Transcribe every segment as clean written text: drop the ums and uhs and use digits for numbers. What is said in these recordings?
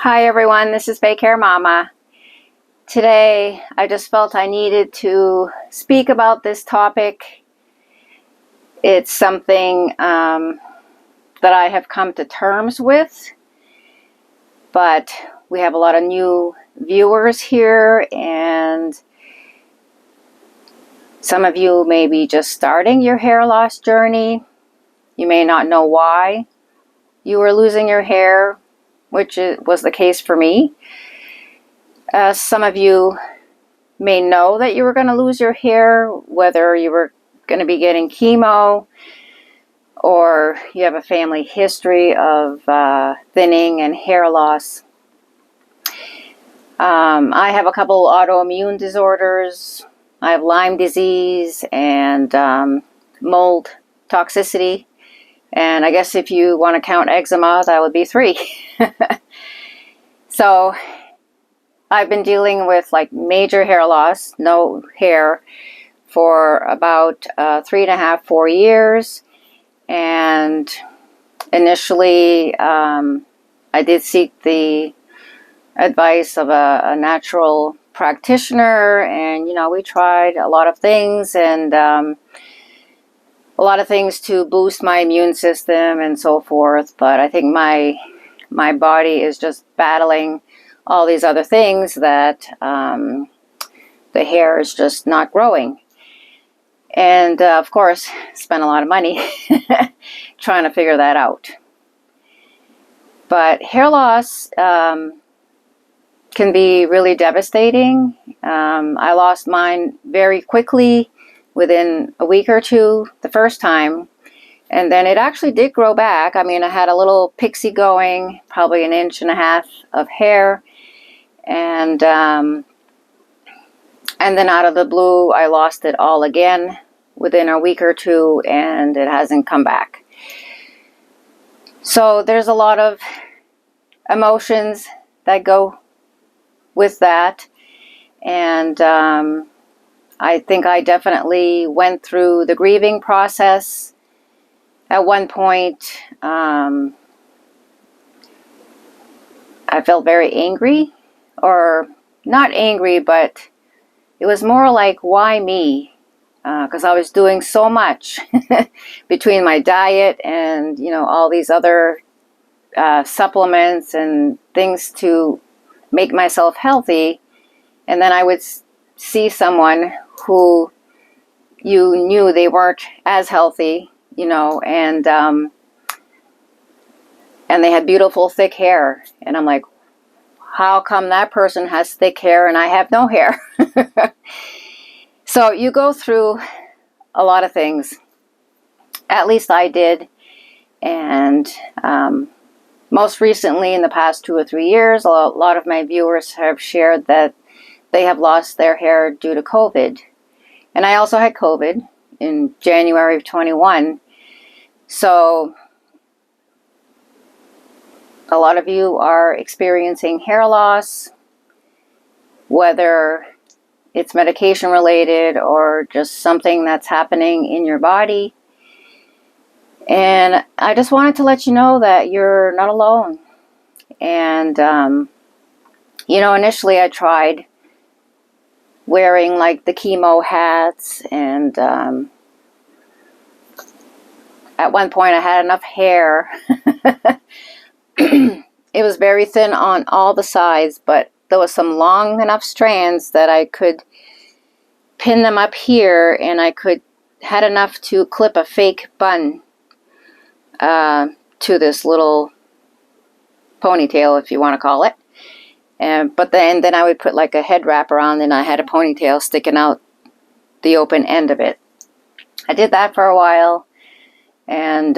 Hi everyone, this is Fake Hair Mama. Today I just felt I needed to speak about this topic. It's something that I have come to terms with, but we have a lot of new viewers here, and some of you may be just starting your hair loss journey. You may not know why you were losing your hair, which was the case for me. Some of you may know that you were going to lose your hair, whether you were going to be getting chemo or you have a family history of thinning and hair loss. I have a couple autoimmune disorders. I have Lyme disease and mold toxicity. And I guess if you want to count eczema, that would be 3. So I've been dealing with like major hair loss, no hair, for about 3.5, 4 years. And initially I did seek the advice of a natural practitioner, and we tried a lot of things, and a lot of things to boost my immune system and so forth. But I think my body is just battling all these other things that the hair is just not growing. And of course, spent a lot of money trying to figure that out. But hair loss can be really devastating. I lost mine very quickly, within a week or two the first time. And then it actually did grow back. I mean, I had a little pixie going, probably 1.5 inches of hair. And then out of the blue, I lost it all again within a week or two, and it hasn't come back. So there's a lot of emotions that go with that. And I think I definitely went through the grieving process. At one point, I felt very angry, or not angry, but it was more like, why me? Because I was doing so much between my diet and, all these other supplements and things to make myself healthy. And then I would see someone who you knew they weren't as healthy, and they had beautiful thick hair. And I'm like, how come that person has thick hair and I have no hair? So you go through a lot of things. At least I did. And most recently, in the past 2 or 3 years, a lot of my viewers have shared that they have lost their hair due to COVID. And I also had COVID in January of 21. So a lot of you are experiencing hair loss, whether it's medication related or just something that's happening in your body. And I just wanted to let you know that you're not alone. And, initially I tried wearing like the chemo hats, and at one point I had enough hair. It was very thin on all the sides, but there was some long enough strands that I could pin them up here, and I had enough to clip a fake bun to this little ponytail, if you want to call it. But then I would put like a head wrap around, and I had a ponytail sticking out the open end of it. I did that for a while, and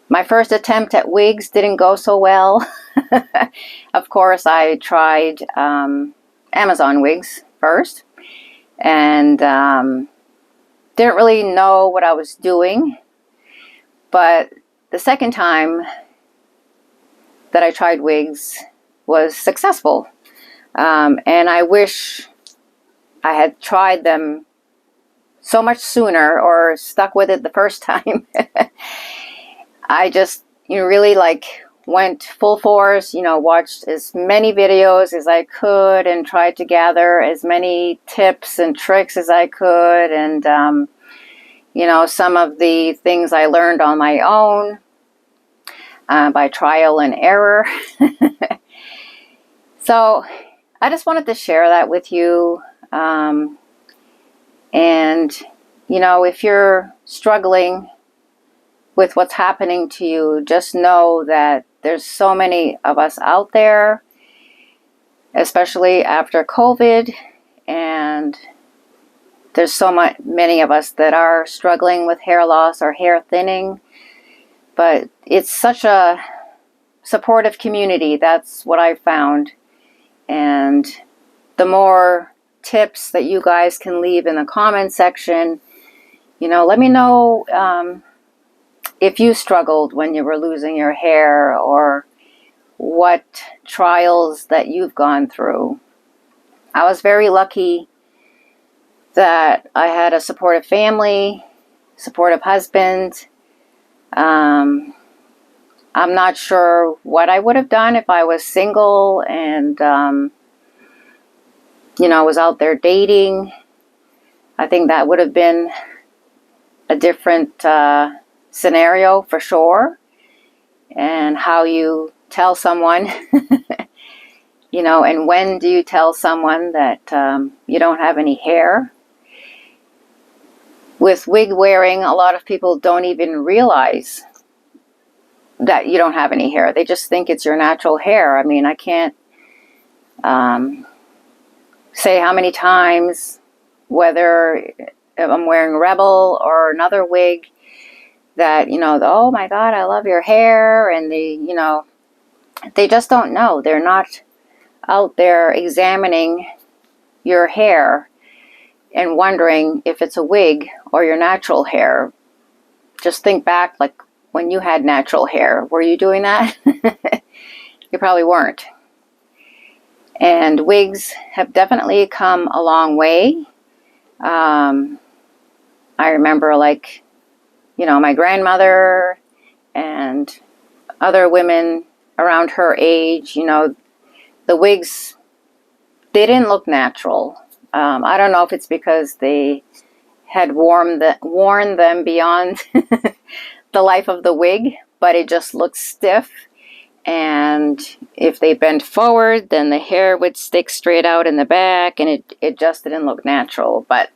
my first attempt at wigs didn't go so well. Of course, I tried Amazon wigs first, and didn't really know what I was doing. But the second time that I tried wigs was successful. And I wish I had tried them so much sooner, or stuck with it the first time. I just really went full force, you know, watched as many videos as I could and tried to gather as many tips and tricks as I could. And, you know, some of the things I learned on my own by trial and error. So I just wanted to share that with you. And, you know, if you're struggling with what's happening to you, just know that there's so many of us out there, especially after COVID, and there's so many of us that are struggling with hair loss or hair thinning. But it's such a supportive community. That's what I found. And the more tips that you guys can leave in the comment section, you know, let me know if you struggled when you were losing your hair, or what trials that you've gone through. I was very lucky that I had a supportive family, supportive husband. I'm not sure what I would have done if I was single and, you know, was out there dating. I think that would have been a different scenario for sure. And how you tell someone, you know, and when do you tell someone that you don't have any hair? With wig wearing, a lot of people don't even realize that you don't have any hair. They just think it's your natural hair. I mean, I can't say how many times, whether I'm wearing Rebel or another wig, that, you know, oh my God, I love your hair. And they, you know, they just don't know. They're not out there examining your hair and wondering if it's a wig or your natural hair. Just think back, like when you had natural hair. Were you doing that? You probably weren't. And wigs have definitely come a long way. I remember, like, you know, my grandmother and other women around her age, you know, the wigs, they didn't look natural. I don't know if it's because they had worn them beyond the life of the wig, but it just looked stiff. And if they bent forward, then the hair would stick straight out in the back, and it just didn't look natural. But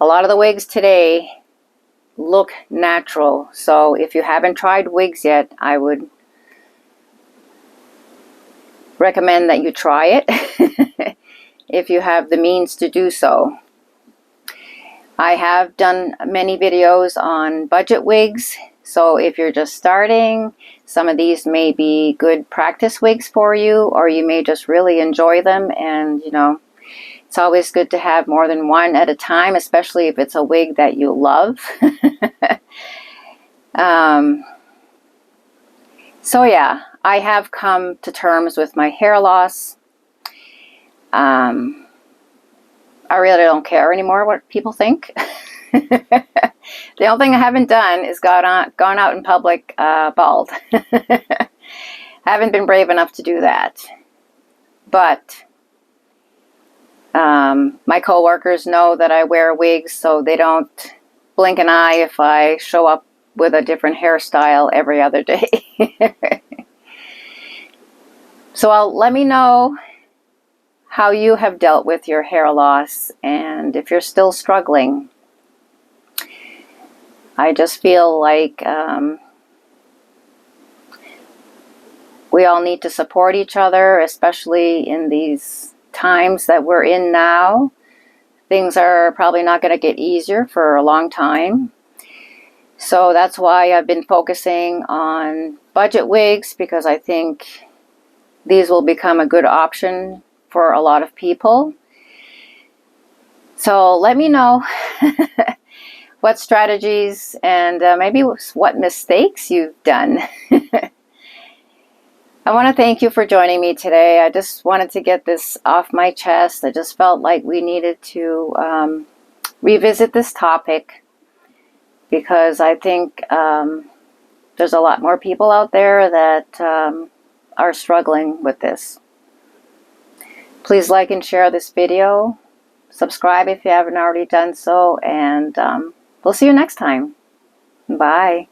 a lot of the wigs today look natural. So if you haven't tried wigs yet, I would recommend that you try it if you have the means to do so. I have done many videos on budget wigs, so if you're just starting, some of these may be good practice wigs for you, or you may just really enjoy them. And, you know, it's always good to have more than one at a time, especially if it's a wig that you love. So yeah, I have come to terms with my hair loss. I really don't care anymore what people think. The only thing I haven't done is gone out in public bald. I haven't been brave enough to do that. But my co-workers know that I wear wigs, so they don't blink an eye if I show up with a different hairstyle every other day. So let me know how you have dealt with your hair loss, and if you're still struggling. I just feel like we all need to support each other, especially in these times that we're in now. Things are probably not going to get easier for a long time. So that's why I've been focusing on budget wigs, because I think these will become a good option for a lot of people. So let me know what strategies and maybe what mistakes you've done. I want to thank you for joining me today. I just wanted to get this off my chest. I just felt like we needed to revisit this topic, because I think there's a lot more people out there that are struggling with this. Please like and share this video. Subscribe if you haven't already done so, and we'll see you next time. Bye.